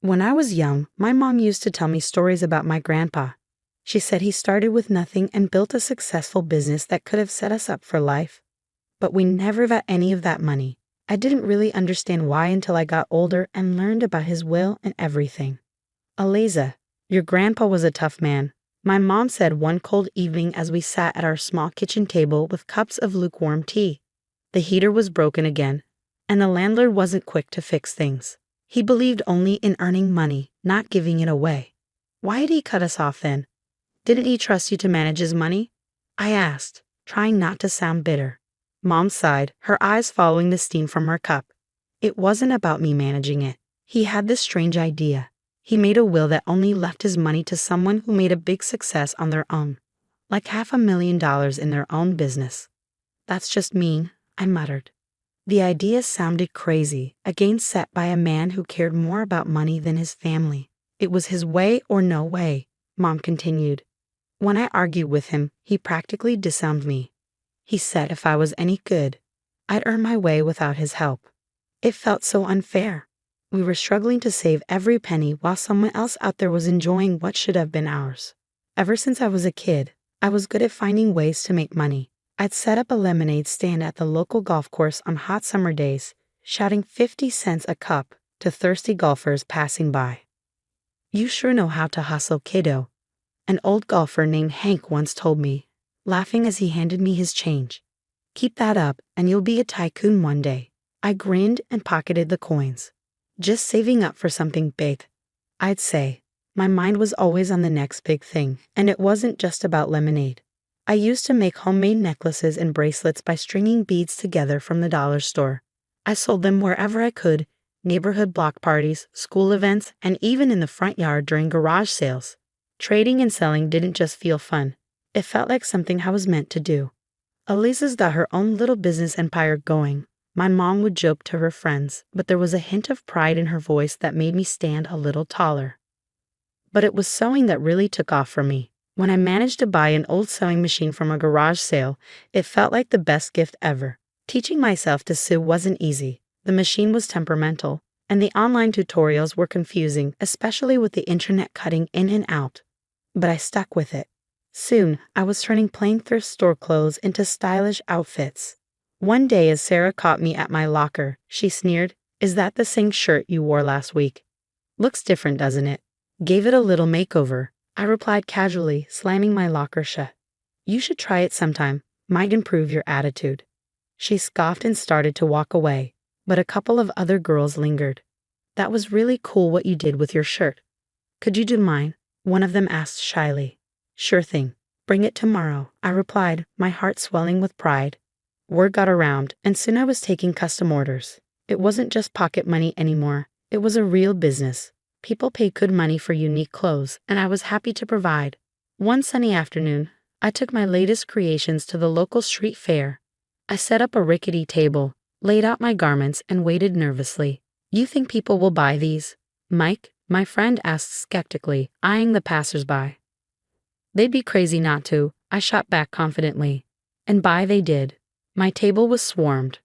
When I was young, my mom used to tell me stories about my grandpa. She said he started with nothing and built a successful business that could have set us up for life. But we never got any of that money. I didn't really understand why until I got older and learned about his will and everything. Eliza, your grandpa was a tough man, my mom said one cold evening as we sat at our small kitchen table with cups of lukewarm tea. The heater was broken again, and the landlord wasn't quick to fix things. He believed only in earning money, not giving it away. Why did he cut us off then? Didn't he trust you to manage his money? I asked, trying not to sound bitter. Mom sighed, her eyes following the steam from her cup. It wasn't about me managing it. He had this strange idea. He made a will that only left his money to someone who made a big success on their own, like $500,000 in their own business. That's just mean, I muttered. The idea sounded crazy, again set by a man who cared more about money than his family. It was his way or no way, Mom continued. When I argued with him, he practically disowned me. He said if I was any good, I'd earn my way without his help. It felt so unfair. We were struggling to save every penny while someone else out there was enjoying what should have been ours. Ever since I was a kid, I was good at finding ways to make money. I'd set up a lemonade stand at the local golf course on hot summer days, shouting 50 cents a cup to thirsty golfers passing by. You sure know how to hustle, kiddo, an old golfer named Hank once told me, laughing as he handed me his change. Keep that up and you'll be a tycoon one day. I grinned and pocketed the coins. Just saving up for something big, I'd say. My mind was always on the next big thing, and it wasn't just about lemonade. I used to make homemade necklaces and bracelets by stringing beads together from the dollar store. I sold them wherever I could, neighborhood block parties, school events, and even in the front yard during garage sales. Trading and selling didn't just feel fun. It felt like something I was meant to do. Elisa's got her own little business empire going, my mom would joke to her friends, but there was a hint of pride in her voice that made me stand a little taller. But it was sewing that really took off for me. When I managed to buy an old sewing machine from a garage sale, it felt like the best gift ever. Teaching myself to sew wasn't easy. The machine was temperamental, and the online tutorials were confusing, especially with the internet cutting in and out. But I stuck with it. Soon, I was turning plain thrift store clothes into stylish outfits. One day as Sarah caught me at my locker, she sneered, "Is that the same shirt you wore last week? Looks different, doesn't it?" Gave it a little makeover, I replied casually, slamming my locker shut. You should try it sometime, might improve your attitude. She scoffed and started to walk away, but a couple of other girls lingered. That was really cool what you did with your shirt. Could you do mine? One of them asked shyly. Sure thing. Bring it tomorrow, I replied, my heart swelling with pride. Word got around, and soon I was taking custom orders. It wasn't just pocket money anymore. It was a real business. People paid good money for unique clothes, and I was happy to provide. One sunny afternoon, I took my latest creations to the local street fair. I set up a rickety table, laid out my garments, and waited nervously. You think people will buy these? Mike, my friend, asked skeptically, eyeing the passers-by. They'd be crazy not to, I shot back confidently. And buy they did. My table was swarmed.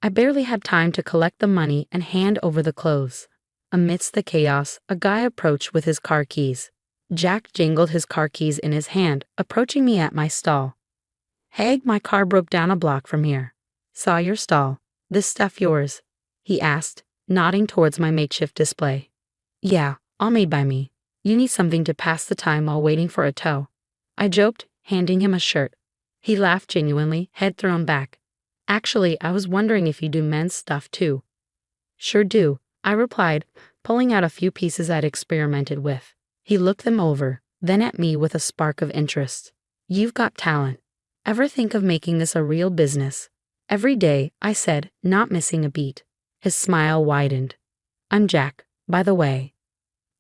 I barely had time to collect the money and hand over the clothes. Amidst the chaos, a guy approached with his car keys. Jack jingled his car keys in his hand, approaching me at my stall. Hey, my car broke down a block from here. Saw your stall. This stuff yours? He asked, nodding towards my makeshift display. Yeah, all made by me. You need something to pass the time while waiting for a tow. I joked, handing him a shirt. He laughed genuinely, head thrown back. Actually, I was wondering if you do men's stuff too. Sure do, I replied, pulling out a few pieces I'd experimented with. He looked them over, then at me with a spark of interest. You've got talent. Ever think of making this a real business? Every day, I said, not missing a beat. His smile widened. I'm Jack, by the way.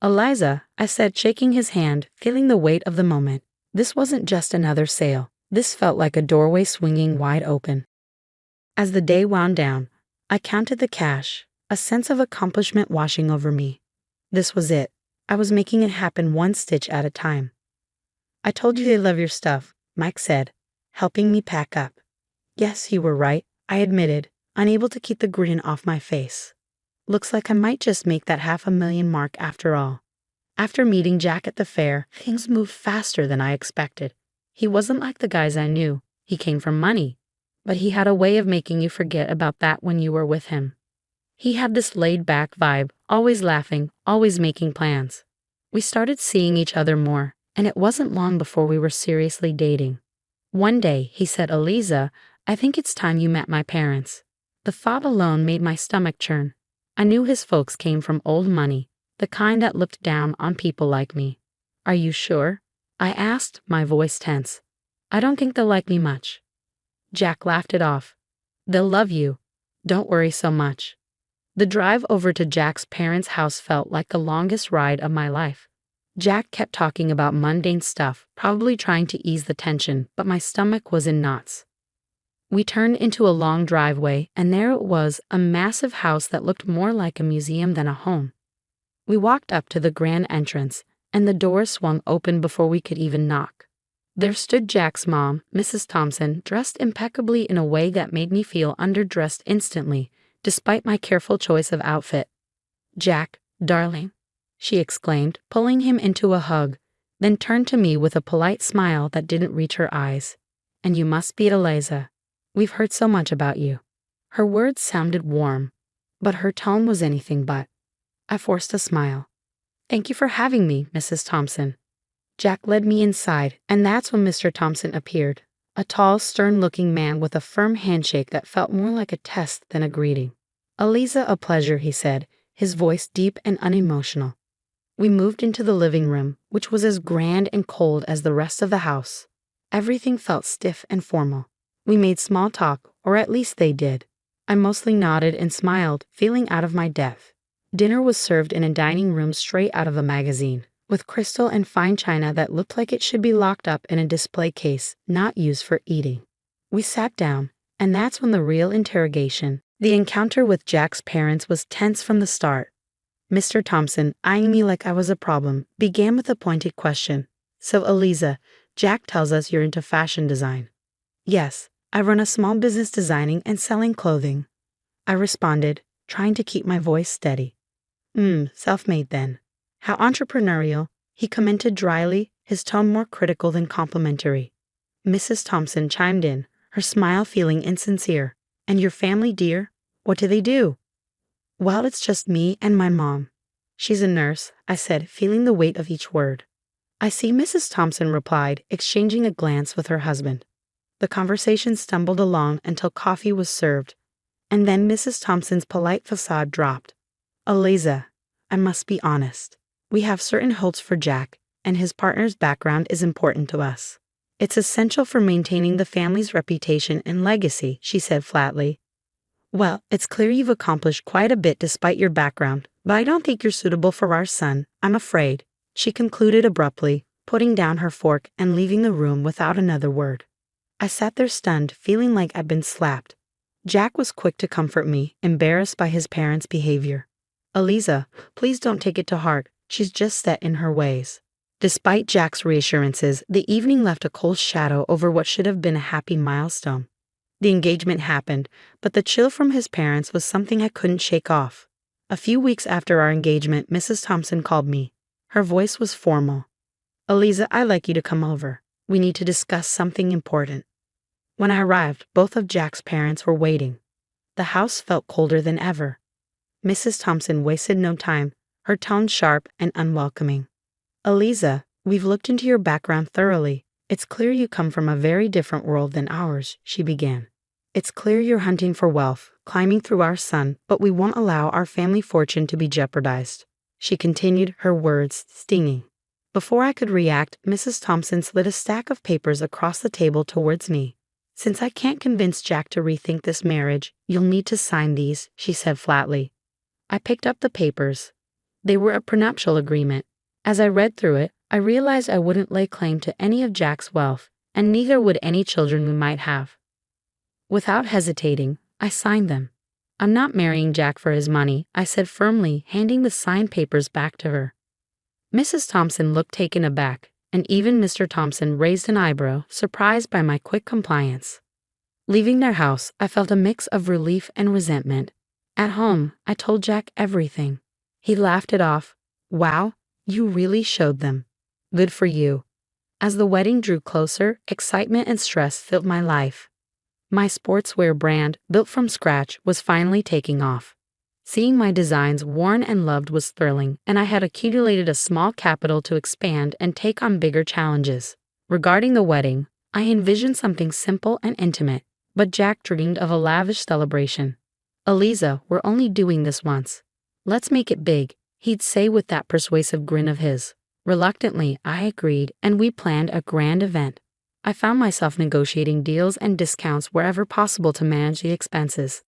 Eliza, I said, shaking his hand, feeling the weight of the moment. This wasn't just another sale. This felt like a doorway swinging wide open. As the day wound down, I counted the cash, a sense of accomplishment washing over me. This was it. I was making it happen one stitch at a time. I told you they love your stuff, Mike said, helping me pack up. Yes, you were right, I admitted, unable to keep the grin off my face. Looks like I might just make that $500,000 mark after all. After meeting Jack at the fair, things moved faster than I expected. He wasn't like the guys I knew. He came from money. But he had a way of making you forget about that when you were with him. He had this laid-back vibe, always laughing, always making plans. We started seeing each other more, and it wasn't long before we were seriously dating. One day, he said, "Eliza, I think it's time you met my parents." The thought alone made my stomach churn. I knew his folks came from old money, the kind that looked down on people like me. "Are you sure?" I asked, my voice tense. "I don't think they'll like me much." Jack laughed it off. "They'll love you. Don't worry so much." The drive over to Jack's parents' house felt like the longest ride of my life. Jack kept talking about mundane stuff, probably trying to ease the tension, but my stomach was in knots. We turned into a long driveway, and there it was, a massive house that looked more like a museum than a home. We walked up to the grand entrance, and the door swung open before we could even knock. There stood Jack's mom, Mrs. Thompson, dressed impeccably in a way that made me feel underdressed instantly, despite my careful choice of outfit. "Jack, darling," she exclaimed, pulling him into a hug, then turned to me with a polite smile that didn't reach her eyes. "And you must be Eliza. We've heard so much about you." Her words sounded warm, but her tone was anything but. I forced a smile. "Thank you for having me, Mrs. Thompson." Jack led me inside, and that's when Mr. Thompson appeared, a tall, stern-looking man with a firm handshake that felt more like a test than a greeting. "Eliza, a pleasure," he said, his voice deep and unemotional. We moved into the living room, which was as grand and cold as the rest of the house. Everything felt stiff and formal. We made small talk, or at least they did. I mostly nodded and smiled, feeling out of my depth. Dinner was served in a dining room straight out of a magazine, with crystal and fine china that looked like it should be locked up in a display case, not used for eating. We sat down, and that's when the real interrogation, the encounter with Jack's parents, was tense from the start. Mr. Thompson, eyeing me like I was a problem, began with a pointed question. "So, Eliza, Jack tells us you're into fashion design." "Yes, I run a small business designing and selling clothing," I responded, trying to keep my voice steady. Self-made then." "How entrepreneurial," he commented dryly, his tone more critical than complimentary. Mrs. Thompson chimed in, her smile feeling insincere. "And your family, dear? What do they do?" "Well, it's just me and my mom. She's a nurse," I said, feeling the weight of each word. "I see," Mrs. Thompson replied, exchanging a glance with her husband. The conversation stumbled along until coffee was served, and then Mrs. Thompson's polite facade dropped. "Eliza, I must be honest. We have certain hopes for Jack, and his partner's background is important to us. It's essential for maintaining the family's reputation and legacy," she said flatly. "Well, it's clear you've accomplished quite a bit despite your background, but I don't think you're suitable for our son, I'm afraid," she concluded abruptly, putting down her fork and leaving the room without another word. I sat there stunned, feeling like I'd been slapped. Jack was quick to comfort me, embarrassed by his parents' behavior. "Eliza, please don't take it to heart. She's just set in her ways." Despite Jack's reassurances, the evening left a cold shadow over what should have been a happy milestone. The engagement happened, but the chill from his parents was something I couldn't shake off. A few weeks after our engagement, Mrs. Thompson called me. Her voice was formal. "Eliza, I'd like you to come over. We need to discuss something important." When I arrived, both of Jack's parents were waiting. The house felt colder than ever. Mrs. Thompson wasted no time, her tone sharp and unwelcoming. "Eliza, we've looked into your background thoroughly. It's clear you come from a very different world than ours," she began. "It's clear you're hunting for wealth, climbing through our son, but we won't allow our family fortune to be jeopardized," she continued, her words stinging. Before I could react, Mrs. Thompson slid a stack of papers across the table towards me. "Since I can't convince Jack to rethink this marriage, you'll need to sign these," she said flatly. I picked up the papers. They were a prenuptial agreement. As I read through it, I realized I wouldn't lay claim to any of Jack's wealth, and neither would any children we might have. Without hesitating, I signed them. "I'm not marrying Jack for his money," I said firmly, handing the signed papers back to her. Mrs. Thompson looked taken aback, and even Mr. Thompson raised an eyebrow, surprised by my quick compliance. Leaving their house, I felt a mix of relief and resentment. At home, I told Jack everything. He laughed it off. Wow, you really showed them. Good for you. As the wedding drew closer, excitement and stress filled my life. My sportswear brand, built from scratch, was finally taking off. Seeing my designs worn and loved was thrilling, and I had accumulated a small capital to expand and take on bigger challenges. Regarding the wedding, I envisioned something simple and intimate, but Jack dreamed of a lavish celebration. Eliza, we're only doing this once. Let's make it big, he'd say with that persuasive grin of his. Reluctantly, I agreed, and we planned a grand event. I found myself negotiating deals and discounts wherever possible to manage the expenses.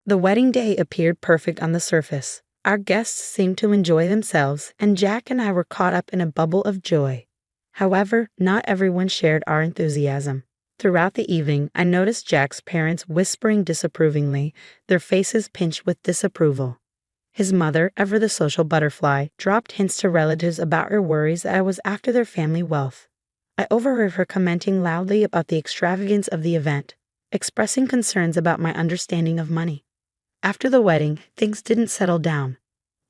The wedding day appeared perfect on the surface. Our guests seemed to enjoy themselves, and Jack and I were caught up in a bubble of joy. However, not everyone shared our enthusiasm. Throughout the evening, I noticed Jack's parents whispering disapprovingly, their faces pinched with disapproval. His mother, ever the social butterfly, dropped hints to relatives about her worries that I was after their family wealth. I overheard her commenting loudly about the extravagance of the event, expressing concerns about my understanding of money. After the wedding, things didn't settle down.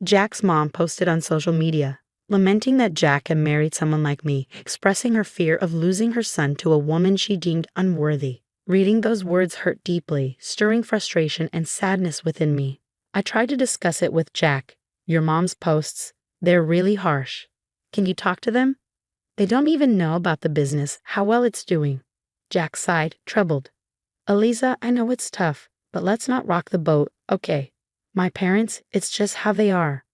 Jack's mom posted on social media, lamenting that Jack had married someone like me, expressing her fear of losing her son to a woman she deemed unworthy. Reading those words hurt deeply, stirring frustration and sadness within me. I tried to discuss it with Jack. Your mom's posts, they're really harsh. Can you talk to them? They don't even know about the business, how well it's doing. Jack sighed, troubled. Eliza, I know it's tough, but let's not rock the boat, okay? My parents, it's just how they are.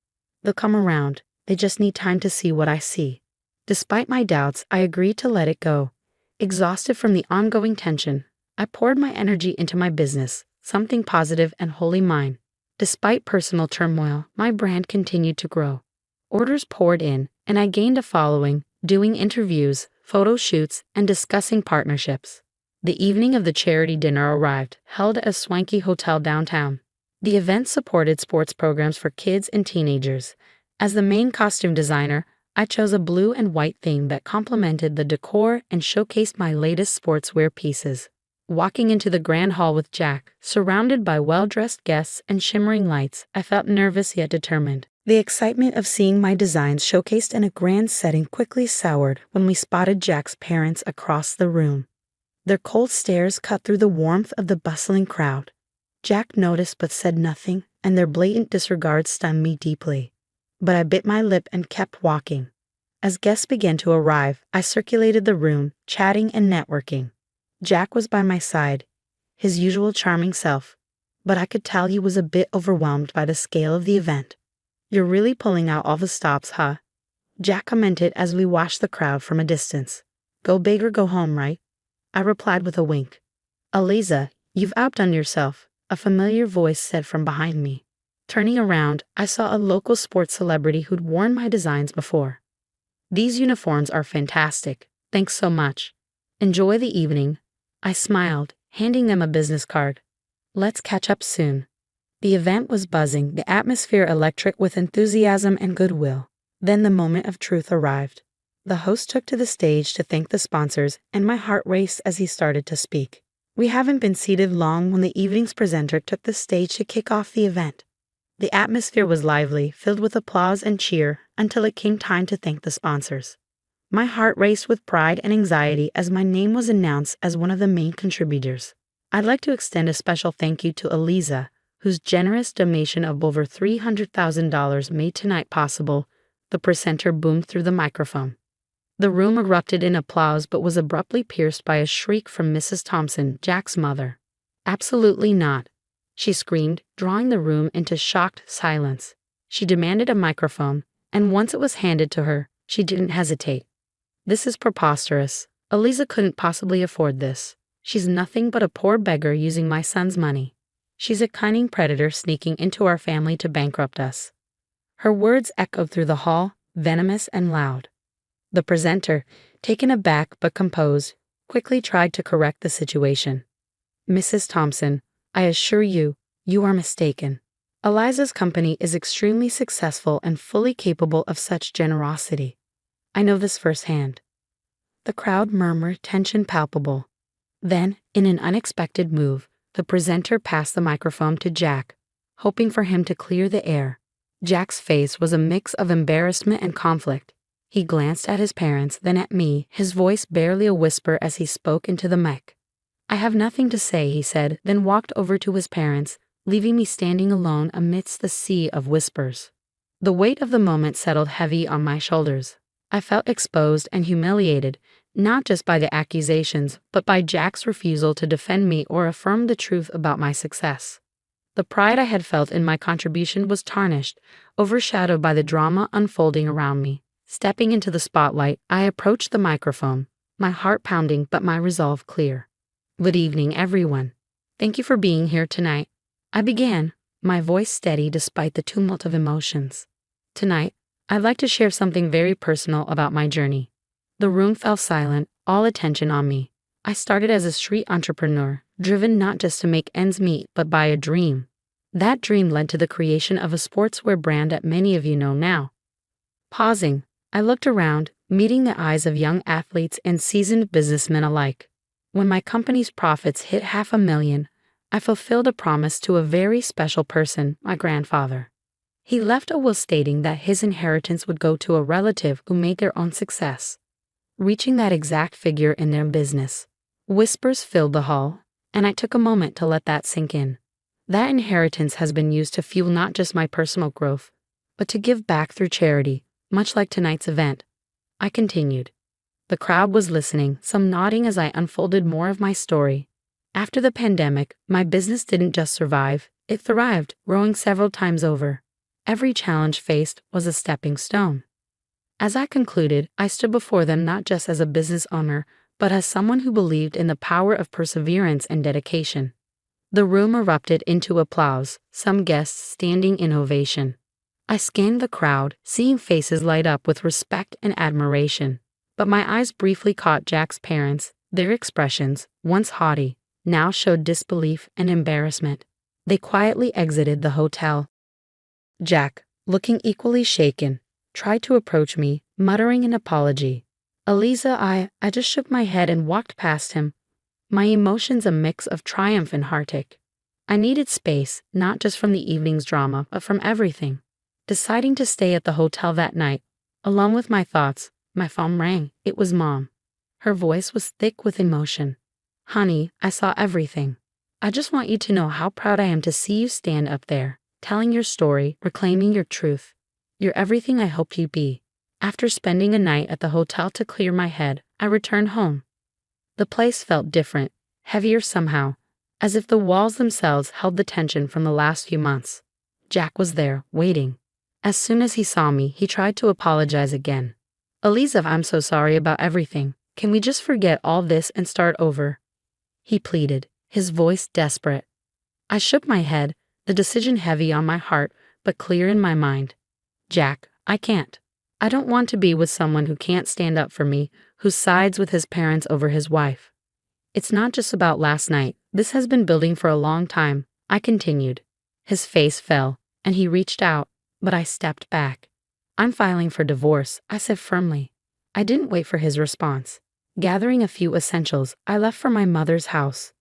They'll come around, they just need time to see what I see. Despite my doubts, I agreed to let it go. Exhausted from the ongoing tension, I poured my energy into my business, something positive and wholly mine. Despite personal turmoil, my brand continued to grow. Orders poured in, and I gained a following, doing interviews, photo shoots, and discussing partnerships. The evening of the charity dinner arrived, held at a swanky hotel downtown. The event supported sports programs for kids and teenagers. As the main costume designer, I chose a blue and white theme that complemented the decor and showcased my latest sportswear pieces. Walking into the grand hall with Jack, surrounded by well-dressed guests and shimmering lights, I felt nervous yet determined. The excitement of seeing my designs showcased in a grand setting quickly soured when we spotted Jack's parents across the room. Their cold stares cut through the warmth of the bustling crowd. Jack noticed but said nothing, and their blatant disregard stunned me deeply. But I bit my lip and kept walking. As guests began to arrive, I circulated the room, chatting and networking. Jack was by my side, his usual charming self, but I could tell he was a bit overwhelmed by the scale of the event. You're really pulling out all the stops, huh? Jack commented as we watched the crowd from a distance. Go big or go home, right? I replied with a wink. Eliza, you've outdone yourself, a familiar voice said from behind me. Turning around, I saw a local sports celebrity who'd worn my designs before. These uniforms are fantastic. Thanks so much. Enjoy the evening. I smiled, handing them a business card. Let's catch up soon. The event was buzzing, the atmosphere electric with enthusiasm and goodwill. Then the moment of truth arrived. The host took to the stage to thank the sponsors, and my heart raced as he started to speak. We haven't been seated long when the evening's presenter took the stage to kick off the event. The atmosphere was lively, filled with applause and cheer, until it came time to thank the sponsors. My heart raced with pride and anxiety as my name was announced as one of the main contributors. I'd like to extend a special thank you to Eliza, whose generous donation of over $300,000 made tonight possible. The presenter boomed through the microphone. The room erupted in applause but was abruptly pierced by a shriek from Mrs. Thompson, Jack's mother. Absolutely not, she screamed, drawing the room into shocked silence. She demanded a microphone, and once it was handed to her, she didn't hesitate. This is preposterous. Eliza couldn't possibly afford this. She's nothing but a poor beggar using my son's money. She's a cunning predator sneaking into our family to bankrupt us. Her words echoed through the hall, venomous and loud. The presenter, taken aback but composed, quickly tried to correct the situation. Mrs. Thompson, I assure you, you are mistaken. Eliza's company is extremely successful and fully capable of such generosity. I know this firsthand. The crowd murmured, tension palpable. Then, in an unexpected move, the presenter passed the microphone to Jack. hoping for him to clear the air. Jack's face was a mix of embarrassment and conflict. He glanced at his parents, then at me, his voice barely a whisper as he spoke into the mic. "I have nothing to say," he said, then walked over to his parents, leaving me standing alone amidst the sea of whispers. The weight of the moment settled heavy on my shoulders. I felt exposed and humiliated, not just by the accusations, but by Jack's refusal to defend me or affirm the truth about my success. The pride I had felt in my contribution was tarnished, overshadowed by the drama unfolding around me. Stepping into the spotlight, I approached the microphone, my heart pounding but my resolve clear. "Good evening, everyone. Thank you for being here tonight," I began, my voice steady despite the tumult of emotions. "Tonight, I'd like to share something very personal about my journey." The room fell silent, all attention on me. I started as a street entrepreneur, driven not just to make ends meet but by a dream. That dream led to the creation of a sportswear brand that many of you know now. Pausing, I looked around, meeting the eyes of young athletes and seasoned businessmen alike. When my company's profits hit $500,000, I fulfilled a promise to a very special person, my grandfather. He left a will stating that his inheritance would go to a relative who made their own success, reaching that exact figure in their business. Whispers filled the hall, and I took a moment to let that sink in. That inheritance has been used to fuel not just my personal growth, but to give back through charity, much like tonight's event. I continued. The crowd was listening, some nodding as I unfolded more of my story. After the pandemic, my business didn't just survive, it thrived, growing several times over. Every challenge faced was a stepping stone. As I concluded, I stood before them not just as a business owner, but as someone who believed in the power of perseverance and dedication. The room erupted into applause, some guests standing in ovation. I scanned the crowd, seeing faces light up with respect and admiration. But my eyes briefly caught Jack's parents. Their expressions, once haughty, now showed disbelief and embarrassment. They quietly exited the hotel. Jack, looking equally shaken, tried to approach me, muttering an apology. "Eliza, I just shook my head and walked past him, my emotions a mix of triumph and heartache. I needed space, not just from the evening's drama, but from everything. Deciding to stay at the hotel that night, along with my thoughts, my phone rang. It was Mom. Her voice was thick with emotion. "Honey, I saw everything. I just want you to know how proud I am to see you stand up there, telling your story, reclaiming your truth. You're everything I hoped you'd be." After spending a night at the hotel to clear my head, I returned home. The place felt different, heavier somehow, as if the walls themselves held the tension from the last few months. Jack was there, waiting. As soon as he saw me, he tried to apologize again. "Eliza, I'm so sorry about everything. Can we just forget all this and start over?" he pleaded, his voice desperate. I shook my head, the decision heavy on my heart, but clear in my mind. "Jack, I can't. I don't want to be with someone who can't stand up for me, who sides with his parents over his wife. It's not just about last night. This has been building for a long time," I continued. His face fell, and he reached out, but I stepped back. "I'm filing for divorce," I said firmly. I didn't wait for his response. Gathering a few essentials, I left for my mother's house,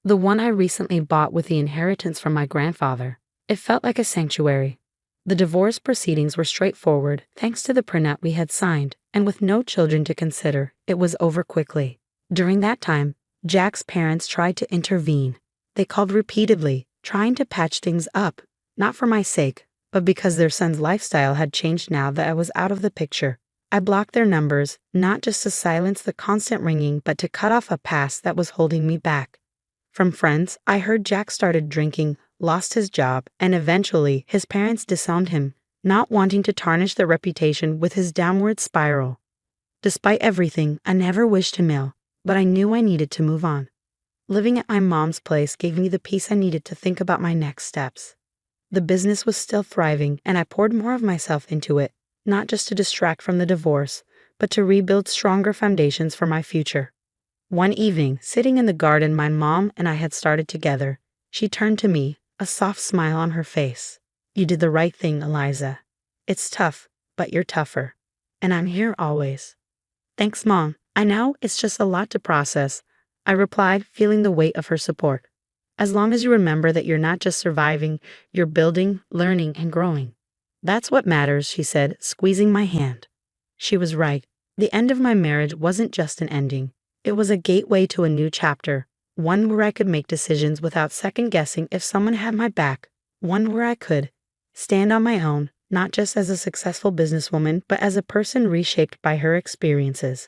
the one I recently bought with the inheritance from my grandfather. It felt like a sanctuary. The divorce proceedings were straightforward, thanks to the prenup we had signed, and with no children to consider, it was over quickly. During that time, Jack's parents tried to intervene. They called repeatedly, trying to patch things up, not for my sake, but because their son's lifestyle had changed now that I was out of the picture. I blocked their numbers, not just to silence the constant ringing, but to cut off a past that was holding me back. From friends, I heard Jack started drinking, lost his job, and eventually his parents disowned him, not wanting to tarnish their reputation with his downward spiral. Despite everything, I never wished him ill, but I knew I needed to move on. Living at my mom's place gave me the peace I needed to think about my next steps. The business was still thriving, and I poured more of myself into it, not just to distract from the divorce, but to rebuild stronger foundations for my future. One evening, sitting in the garden my mom and I had started together, she turned to me, a soft smile on her face. "You did the right thing, Eliza. It's tough, but you're tougher. And I'm here always." "Thanks, Mom. I know it's just a lot to process," I replied, feeling the weight of her support. As long as you remember that you're not just surviving, you're building, learning, and growing. That's what matters, she said, squeezing my hand. She was right. The end of my marriage wasn't just an ending. It was a gateway to a new chapter, one where I could make decisions without second guessing if someone had my back, one where I could stand on my own, not just as a successful businesswoman, but as a person reshaped by her experiences.